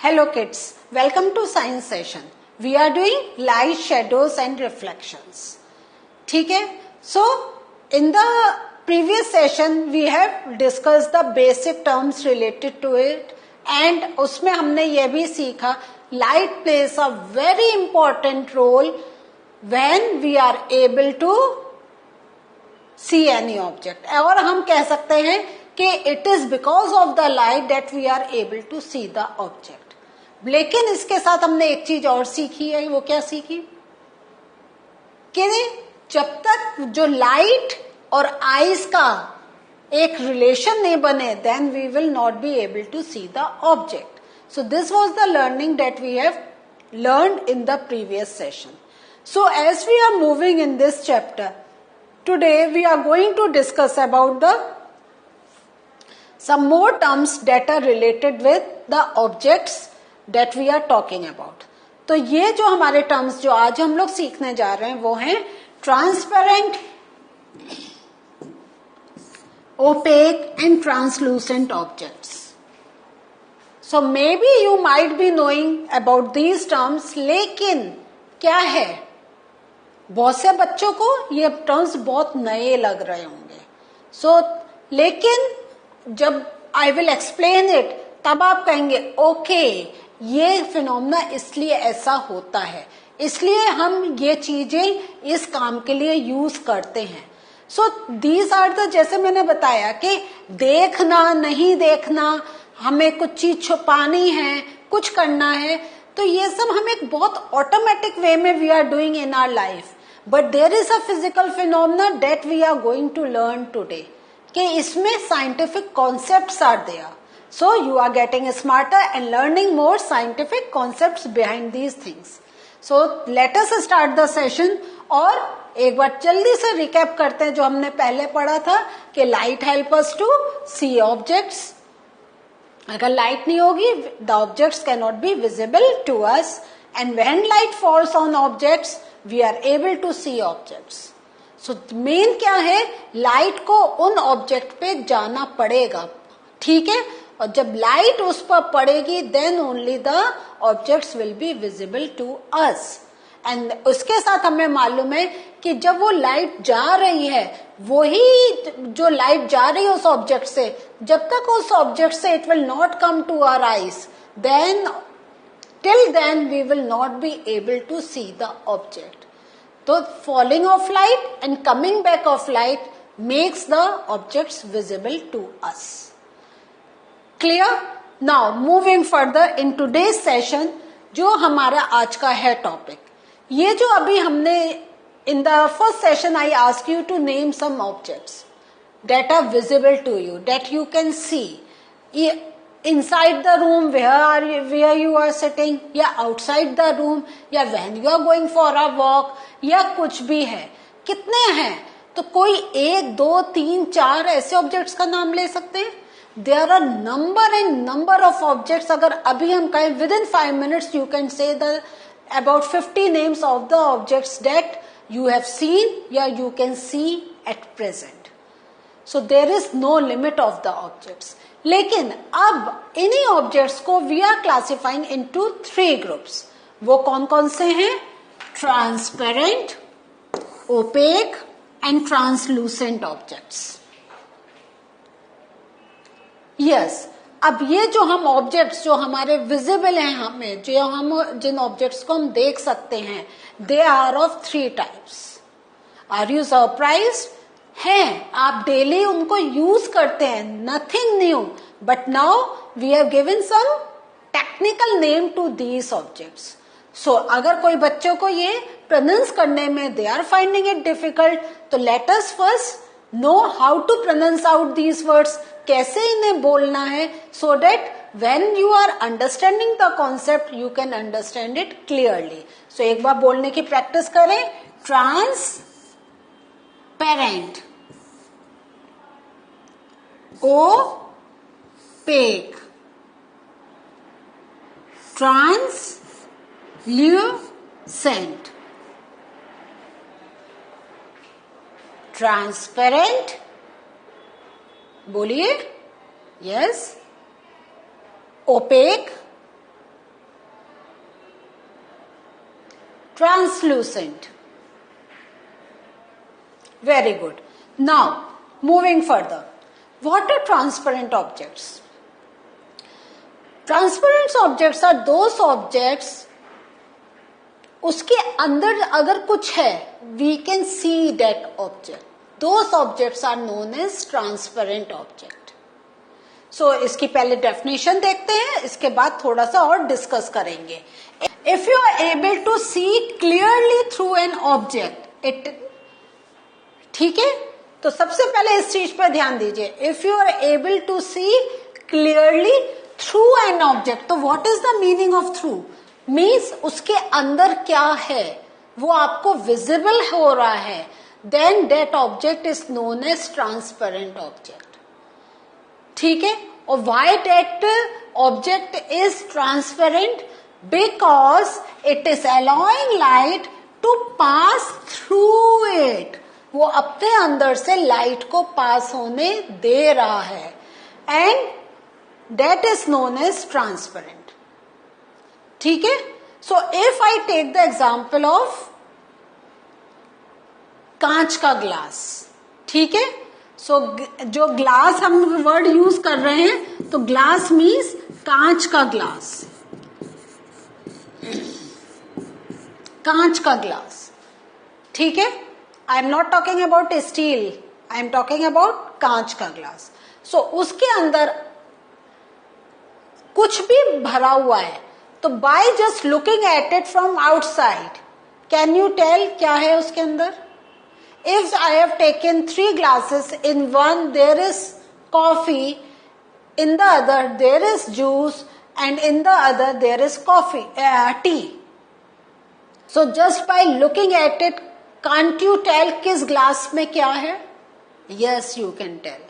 Hello kids, welcome to science session. We are doing light, shadows and reflections. ठीक है? So in the previous session we have discussed the basic terms related to it and उसमें हमने ये भी सीखा light plays a very important role when we are able to see any object. और हम कह सकते हैं कि it is because of the light that we are able to see the object. लेकिन इसके साथ हमने एक चीज और सीखी है. वो क्या सीखी कि जब तक जो लाइट और आईज का एक रिलेशन नहीं बने then we will not be able to see the object. So this was the learning that we have learned in the previous session. So as we are moving in this chapter today we are going to discuss about the some more terms that are related with the objects that we are talking about. तो ये जो हमारे terms जो आज हम लोग सीखने जा रहे हैं वो हैं transparent, opaque and translucent objects. So maybe you might be knowing about these terms, लेकिन क्या है बहुत से बच्चों को ये terms बहुत नए लग रहे होंगे. So लेकिन जब आई विल एक्सप्लेन इट तब आप कहेंगे ओके ये फिनोमेना इसलिए ऐसा होता है, इसलिए हम ये चीजें इस काम के लिए यूज करते हैं. सो दीज आर द, जैसे मैंने बताया कि देखना नहीं देखना, हमें कुछ चीज छुपानी है, कुछ करना है, तो ये सब हम एक बहुत ऑटोमेटिक वे में we are doing in our life. But there is a physical phenomena that we are going to learn today कि इसमें scientific concepts are there. So you are getting smarter and learning more scientific concepts behind these things. So let us start the session. और एक बार जल्दी से recap करते हैं जो हमने पहले पढ़ा था कि light help us to see objects. अगर लाइट नहीं होगी the objects can not be visible to us and when light falls on objects we are able to see objects. So main क्या है, लाइट को उन ऑब्जेक्ट पे जाना पड़ेगा, ठीक है, और जब लाइट उस पर पड़ेगी then only the objects will be visible to us. And उसके साथ हमें मालूम है कि जब वो लाइट जा रही है, वही जो लाइट जा रही है उस ऑब्जेक्ट से, जब तक उस ऑब्जेक्ट से it will not come to our eyes then till then we will not be able to see the object. तो falling of light and coming back of light makes the objects visible to us. Clear? Now moving further in today's session, जो हमारा आज का है topic, ये जो अभी हमने in the first session I asked you to name some objects that are visible to you, that you can see. Inside the room where you are sitting, या outside the room, या when you are going for a walk, या कुछ भी है. कितने हैं? तो कोई एक दो तीन चार ऐसे ऑब्जेक्ट्स का नाम ले सकते हैं. There are number of objects. अगर अभी हम कहें within 5 minutes you can say the about 50 names of the objects that you have seen या you can see at present. So there is no limit of the objects. लेकिन अब इन्हीं objects को we are classifying into 3 groups. वो कौन कौन से हैं? Transparent, opaque and translucent objects. Yes, अब ये जो हम ऑब्जेक्ट्स जो हमारे विजिबल हैं, हमें जो हम जिन ऑब्जेक्ट्स को हम देख सकते हैं, they are of 3 types. Are you surprised? हैं, आप डेली उनको यूज करते हैं, nothing new, but now we have given some technical name to these objects. So अगर कोई बच्चों को ये प्रोनाउंस करने में they are finding it difficult, तो let us first know how to pronounce out these words, कैसे इन्हें बोलना है, so that when you are understanding the concept you can understand it clearly. So एक बार बोलने की प्रैक्टिस करें. Transparent, opaque, translucent. ट्रांसपेरेंट बोलिए. Yes. Opaque, translucent. Very good. Now, moving further. What are transparent objects? Transparent objects are those objects, उसके अंदर अगर कुछ है, we can see that object. Those objects are known as transparent object. So, इसकी पहले definition देखते हैं, इसके बाद थोड़ा सा और डिस्कस करेंगे. If you are able to see clearly through an object, it, ठीक है, तो सबसे पहले इस चीज पर ध्यान दीजिए. If you are able to see clearly through an object, तो what is the meaning of through? Means उसके अंदर क्या है, वो आपको visible हो रहा है. Then that object is known as transparent object. ठीक है, और why that object is transparent? Because it is allowing light to pass through it. वो अपने अंदर से लाइट को पास होने दे रहा है, and that is known as transparent. ठीक है, so if I take the example of कांच का ग्लास, ठीक है, सो जो ग्लास हम वर्ड यूज कर रहे हैं, तो ग्लास मीन्स कांच का ग्लास, कांच का ग्लास, ठीक है. I am not talking about steel, I am talking about कांच का ग्लास. सो उसके अंदर कुछ भी भरा हुआ है, तो by just looking at it from outside, can you tell क्या है उसके अंदर? If I have taken 3 glasses, in one there is coffee, in the other there is juice, and in the other there is tea. So just by looking at it, can't you tell किस glass में क्या है? Yes, you can tell.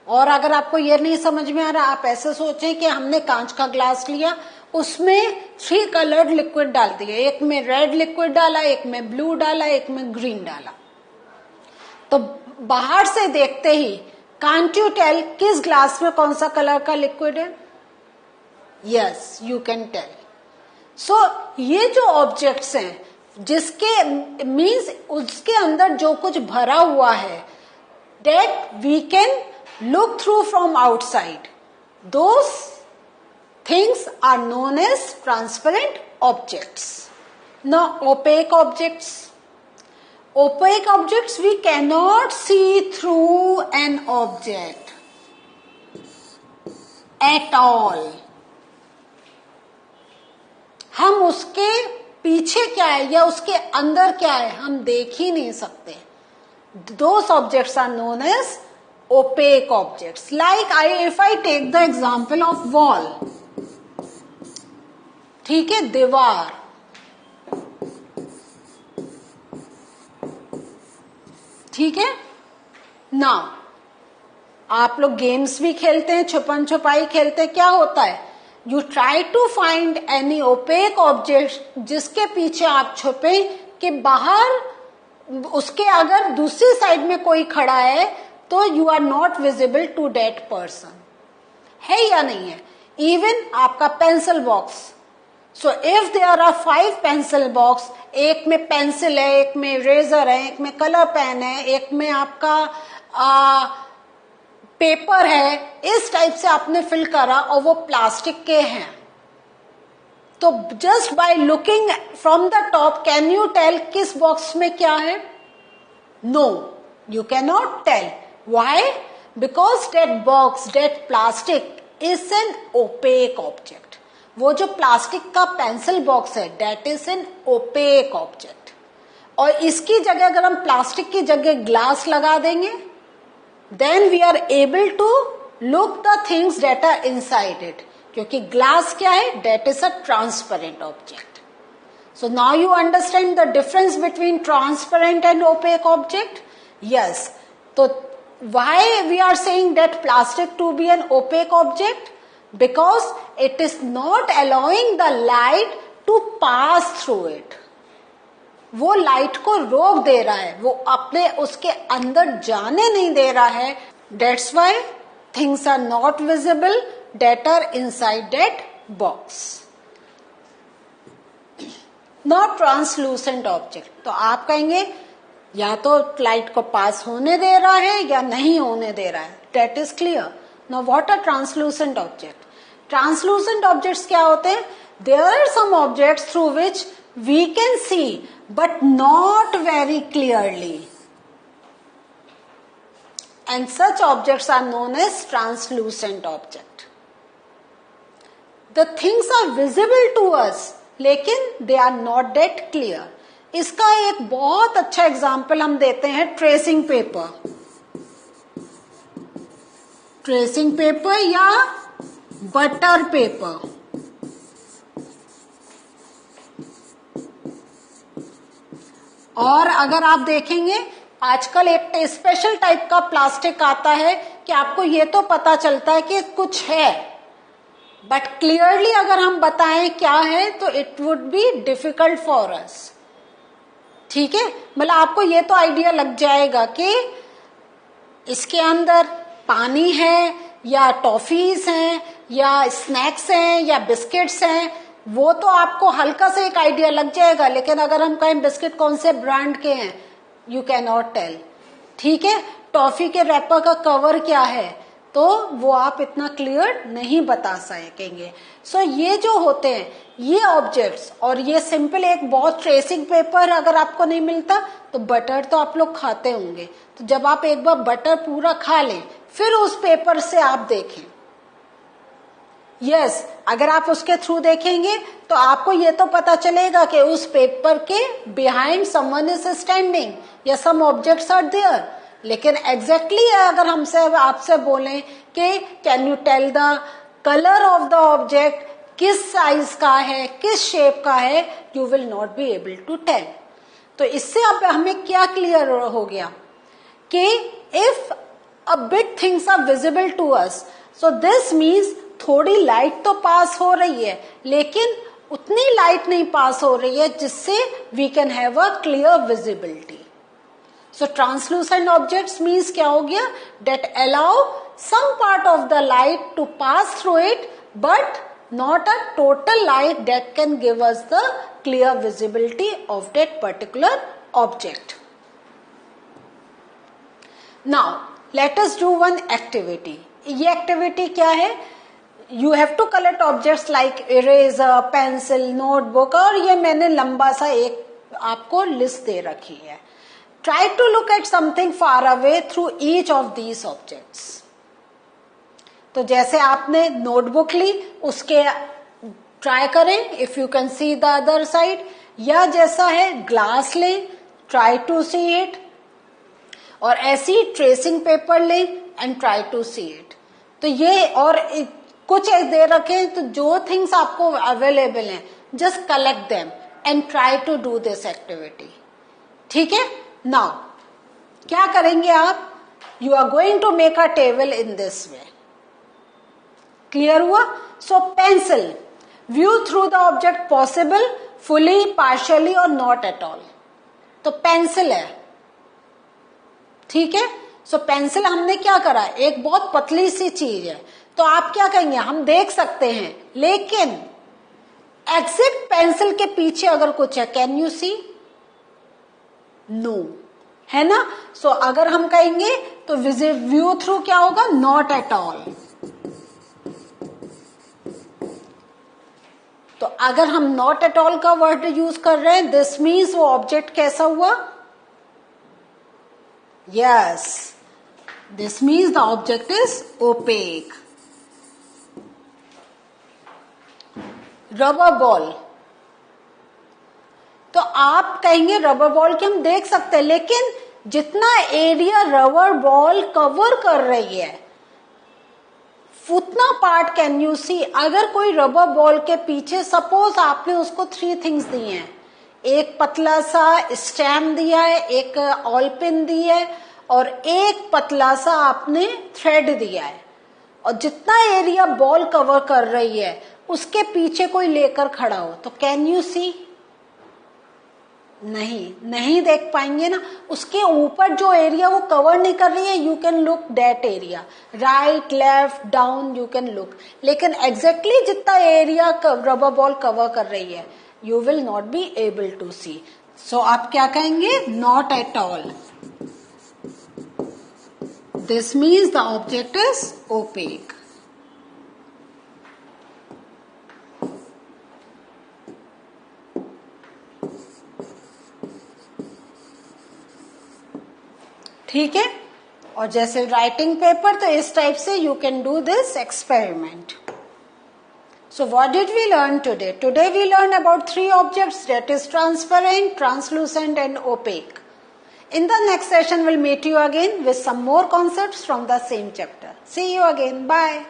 और अगर आपको ये नहीं समझ में आ रहा, आप ऐसे सोचें कि हमने कांच का ग्लास लिया, उसमें 3 कलर्ड लिक्विड डाल दिए, एक में रेड लिक्विड डाला, एक में ब्लू डाला, एक में ग्रीन डाला. तो बाहर से देखते ही कांट यू टेल किस ग्लास में कौन सा कलर का लिक्विड है? Yes, you can tell. So ये जो ऑब्जेक्ट्स हैं, जिसके मीन्स उसके अंदर जो कुछ भरा हुआ है, that we can look through from outside, those things are known as transparent objects. Now opaque objects. Opaque objects, we cannot see through an object at all. हम उसके पीछे क्या है या उसके अंदर क्या है हम देख ही नहीं सकते. Those objects are known as opaque objects. Like if I take the example of wall, ठीक है, दीवार, ठीक है ना. आप लोग गेम्स भी खेलते हैं, छुपन छुपाई खेलते हैं, क्या होता है? You try to find any opaque object जिसके पीछे आप छुपे, कि बाहर उसके अगर दूसरी साइड में कोई खड़ा है तो you are not visible to that person. है या नहीं है? इवन आपका pencil box. So if there are 5 pencil box, एक में पेंसिल है, एक में इरेजर है, एक में कलर पेन है, एक में आपका पेपर है, इस टाइप से आपने फिल करा और वो प्लास्टिक के हैं, तो just by looking from the top can you tell किस बॉक्स में क्या है? No, you can not tell. Why? Because that box, that plastic is an opaque object. वो जो प्लास्टिक का पेंसिल बॉक्स है, that is an opaque object. और इसकी जगह अगर हम प्लास्टिक की जगह ग्लास लगा देंगे, then we are able to look the things that are inside it, क्योंकि ग्लास क्या है? That is a transparent object. So now you understand the difference between transparent and opaque object. Yes, तो why we are saying that plastic to be an opaque object? Because it is not allowing the light to pass through it. वो light को रोक दे रहा है, वो अपने उसके अंदर जाने नहीं दे रहा है. That's why things are not visible that are inside that box. Not translucent object. तो आप कहेंगे या तो लाइट को पास होने दे रहा है या नहीं होने दे रहा है, that is clear. Now what are translucent object? Translucent objects क्या होते हैं? There are some objects through which we can see but not very clearly, and such objects are known as translucent object. The things are visible to us लेकिन they are not that clear. इसका एक बहुत अच्छा example हम देते हैं tracing paper. Tracing paper या butter paper. और अगर आप देखेंगे आजकल एक स्पेशल टाइप का प्लास्टिक आता है कि आपको ये तो पता चलता है कि कुछ है, बट क्लियरली अगर हम बताएं क्या है तो it would be difficult for us. ठीक है, मतलब आपको ये तो आइडिया लग जाएगा कि इसके अंदर पानी है या टॉफीज हैं या स्नैक्स हैं या बिस्किट्स हैं, वो तो आपको हल्का से एक आइडिया लग जाएगा। लेकिन अगर हम कहें बिस्किट कौन से ब्रांड के हैं, यू कैन नॉट टेल। ठीक है, टॉफी के रैपर का कवर क्या है, तो वो आप इतना क्लियर नहीं बता सकेंगे। सो ये जो होते हैं ये ऑब्जेक्ट्स, और ये सिंपल एक बहुत ट्रेसिंग पेपर अगर आपको नहीं मिलता तो बटर तो आप लोग खाते होंगे, तो जब आप एक बार बटर पूरा खा लें फिर उस पेपर से आप देखें। यस, अगर आप उसके थ्रू देखेंगे तो आपको ये तो पता चलेगा कि उस पेपर के बिहाइंड समवन इज स्टैंडिंग या सम ऑब्जेक्ट्स आर देयर। लेकिन एग्जैक्टली अगर हमसे आपसे बोलें कि can you tell the colour of the object, किस साइज का है, किस शेप का है, you will not be able to tell. तो इससे अब हमें क्या क्लियर हो गया कि if a big things are visible to us, so this means थोड़ी लाइट तो पास हो रही है लेकिन उतनी लाइट नहीं पास हो रही है जिससे we can have a clear visibility. So translucent objects means क्या हो गया, that allow some part of the light to pass through it but not a total light that can give us the clear visibility of that particular object. Now let us do one activity. ये activity क्या है, you have to collect objects like eraser, pencil, notebook, और ये मैंने लंबा सा एक आपको लिस्ट दे रखी है। Try to look at something far away through each of these objects. तो जैसे आपने नोटबुक ली, उसके ट्राई करें if you can see the other side, या जैसा है ग्लास लें, ट्राई टू सी इट, और ऐसी ट्रेसिंग पेपर लें and try to see it. तो ये और कुछ दे रखे, तो जो थिंग्स आपको अवेलेबल हैं just collect them and try to do this activity. ठीक है, नाउ क्या करेंगे आप, you are going to make a table in this way. Clear हुआ? So pencil, view through the object possible, fully, partially और not at all. तो pencil है, ठीक है। सो पेंसिल हमने क्या करा, एक बहुत पतली सी चीज है, तो आप क्या कहेंगे, हम देख सकते हैं लेकिन एग्जैक्ट पेंसिल के पीछे अगर कुछ है, कैन यू सी? नो, है ना। सो अगर हम कहेंगे तो व्यू थ्रू क्या होगा, नॉट एट ऑल। तो अगर हम नॉट एट ऑल का वर्ड यूज कर रहे हैं, दिस मीन्स वो ऑब्जेक्ट कैसा हुआ, yes, this means the object is opaque. Rubber ball, तो आप कहेंगे रबर बॉल की हम देख सकते हैं, लेकिन जितना एरिया रबर बॉल कवर कर रही है उतना पार्ट कैन यू सी। अगर कोई रबर बॉल के पीछे, सपोज आपने उसको 3 थिंग्स दिए हैं, एक पतला सा स्टैम्प दिया है, एक ऑल पिन दी है और एक पतला सा आपने थ्रेड दिया है, और जितना एरिया बॉल कवर कर रही है उसके पीछे कोई लेकर खड़ा हो, तो कैन यू सी? नहीं देख पाएंगे ना। उसके ऊपर जो एरिया वो कवर नहीं कर रही है, you can look that area, right, left, down, you can look, लेकिन एग्जैक्टली जितना एरिया रबर बॉल कवर कर रही है you will not be able to see. So आप क्या कहेंगे? Not at all. This means the object is opaque. ठीक है. और जैसे राइटिंग पेपर, तो इस टाइप से you can do this experiment. So what did we learn today? Today we learned about 3 objects, that is transparent, translucent and opaque. In the next session we'll meet you again with some more concepts from the same chapter. See you again. Bye.